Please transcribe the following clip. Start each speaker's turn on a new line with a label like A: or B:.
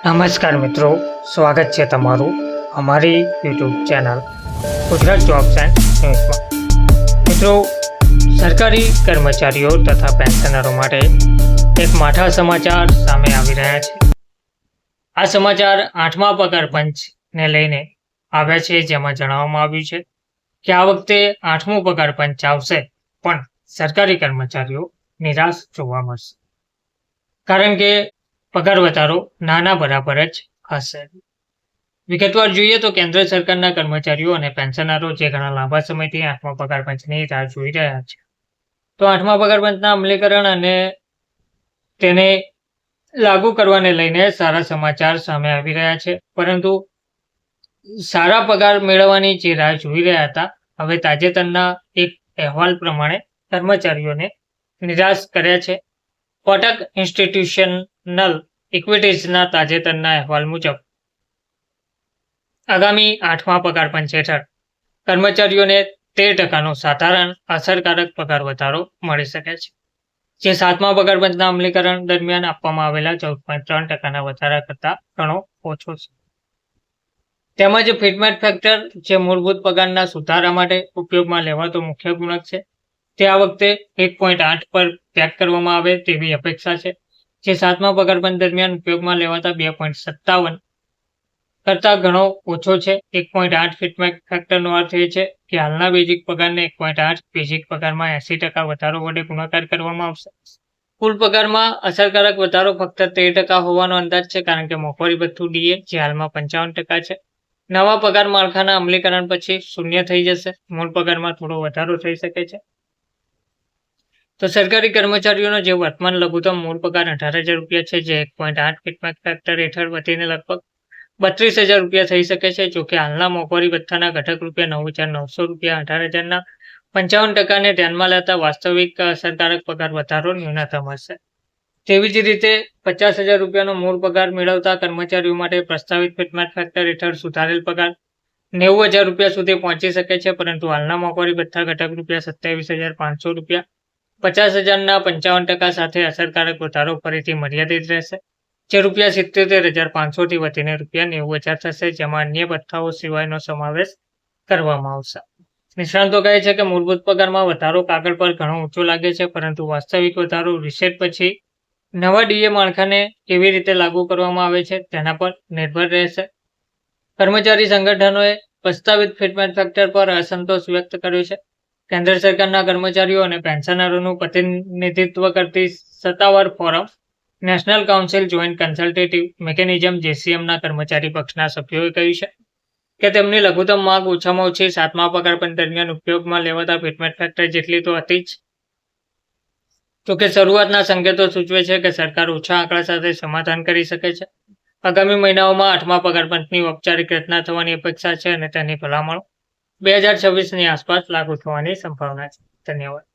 A: નમસ્કાર મિત્રો, સ્વાગત છે તમારું અમારી YouTube channel Gujarat jobs and ન્યૂઝમાં। મિત્રો, સરકારી કર્મચારીઓ તથા પેન્શનરો માટે એક માઠા સમાચાર સામે આવી રહ્યા છે। આ સમાચાર 8મા પગાર પંચને લઈને આવ્યા છે, જેમાં જણાવવામાં આવ્યું છે કે આ વખતે 8મું પગાર પંચ આવશે, પણ સરકારી કર્મચારીઓ નિરાશ જોવા મળશે, કારણ કે પગાર વધારો નાના બરાબર જ હશે। વિગતવાર જોઈએ તો કેન્દ્ર સરકારના કર્મચારીઓ અને પેન્શનરો જે ઘણા લાંબા સમયથી 8મા પગાર પંચની રાહ જોઈ રહ્યા છે, તો 8મા પગાર પંચના અમલીકરણ અને તેને લાગુ કરવાને લઈને સારા સમાચાર સામે આવી રહ્યા છે। પરંતુ સારા પગાર મેળવવાની જે રાહ જોઈ રહ્યા હતા, હવે તાજેતરના એક અહેવાલ પ્રમાણે કર્મચારીઓને નિરાશ કર્યા છે। કોટક ઇન્સ્ટિટ્યુશનલ ઇક્વિટીઝના તાજેતરના અહેવાલ મુજબ આગામી 8મા પગાર પંચ હેઠળ કર્મચારીઓને 13% સાધારણ અસરકારક પગાર વધારો મળી શકે છે, જે 7મા પગાર પંચના અમલીકરણ દરમિયાન આપવામાં આવેલા 14.3%ના વધારા કરતાં ઘણો ઓછો છે। તેમજ ફિટમેન્ટ ફેક્ટર, જે મૂળભૂત પગારના સુધારા માટે ઉપયોગમાં લેવાતો મુખ્ય ગુણક છે, તે આ વખતે 1.8 પર પેક કરવામાં આવે તેવી અપેક્ષા છે, જે 7મા પગાર પંચ દરમિયાન ઉપયોગમાં લેવાતા 2.57 કરતાં ઘણો ઓછો છે। 1.8 ફિટમેન્ટ ફેક્ટરનો અર્થ એ છે કે હાલના બેઝિક પગારને 1.8 બેઝિક પગારમાં 80% વધારો વડે ગુણાકાર કરવામાં આવશે। કુલ પગારમાં અસરકારક વધારો ફક્ત 13% હોવાનો અંદાજ છે, કારણ કે મોંઘવારી ભથ્થું ડીએ, જે હાલમાં 55% છે, નવા પગાર માળખાના અમલીકરણ પછી શૂન્ય થઈ જશે। મૂળ પગારમાં થોડો વધારો થઈ શકે છે। તો સરકારી કર્મચારીઓનો જે વર્તમાન લઘુત્તમ મૂળ પગાર 18,000 રૂપિયા છે, જે 1.8 ફિટમેન્ટ ફેક્ટર હેઠળ વધીને લગભગ 32,000 રૂપિયા થઈ શકે છે। જોકે હાલના મોંઘવારી ભથ્થાના ઘટક રૂપિયા 9,900 રૂપિયા 18,000ના 55%ને ધ્યાનમાં લેતા વાસ્તવિક અસરકારક પગાર વધારો ન્યૂનતમ હશે। તેવી જ રીતે 50,000 રૂપિયાનો મૂળ પગાર મેળવતા કર્મચારીઓ માટે પ્રસ્તાવિત ફિટમેન્ટ ફેક્ટર હેઠળ સુધારેલ પગાર 90,000 રૂપિયા સુધી પહોંચી શકે છે, પરંતુ હાલના મોંઘવારી ભથ્થા ઘટક રૂપિયા 27,500 રૂપિયા 50,000ના 55% સાથે અસરકારક વધારો ફરીથી મર્યાદિત રહેશે, જે રૂપિયા 77,500 થી વધીને રૂપિયા 90,000 થશે, જેમાં અન્ય ભથ્થાઓ સિવાયનો સમાવેશ કરવામાં આવશે। નિષ્ણાતો કહે છે કે મૂળભૂત પગારમાં વધારો કાગળ પર ઘણો ઊંચો લાગે છે, પરંતુ વાસ્તવિક વધારો રીસેટ પછી નવા ડીએ માળખાને કેવી રીતે લાગુ કરવામાં આવે છે તેના પર નિર્ભર રહેશે। કર્મચારી સંગઠનોએ પ્રસ્તાવિત ફિટમેન્ટ ફેક્ટર પર અસંતોષ વ્યક્ત કર્યો છે। કેન્દ્ર સરકારના કર્મચારીઓ અને પેન્શનરોનું પ્રતિનિધિત્વ કરતી સત્તાવાર forum national council joint consultative mechanism JCMના કર્મચારી પક્ષના સભ્યોએ કહ્યું છે કે તેમની લઘુત્તમ માંગ ઓછામાં ઓછી 7મા પગાર પંચ દરમિયાન ઉપયોગમાં લેવાતા ફિટમેન્ટ ફેક્ટર જેટલી તો હતી જ। જોકે શરૂઆતના સંકેતો સૂચવે છે કે સરકાર ઓછા આંકડા સાથે સમાધાન કરી શકે છે। આગામી મહિનાઓમાં 8મા પગાર પંચની ઔપચારિક રચના થવાની અપેક્ષા છે અને તેની ભલામણો 2026ની આસપાસ લાગુ થવાની સંભાવના છે। ધન્યવાદ।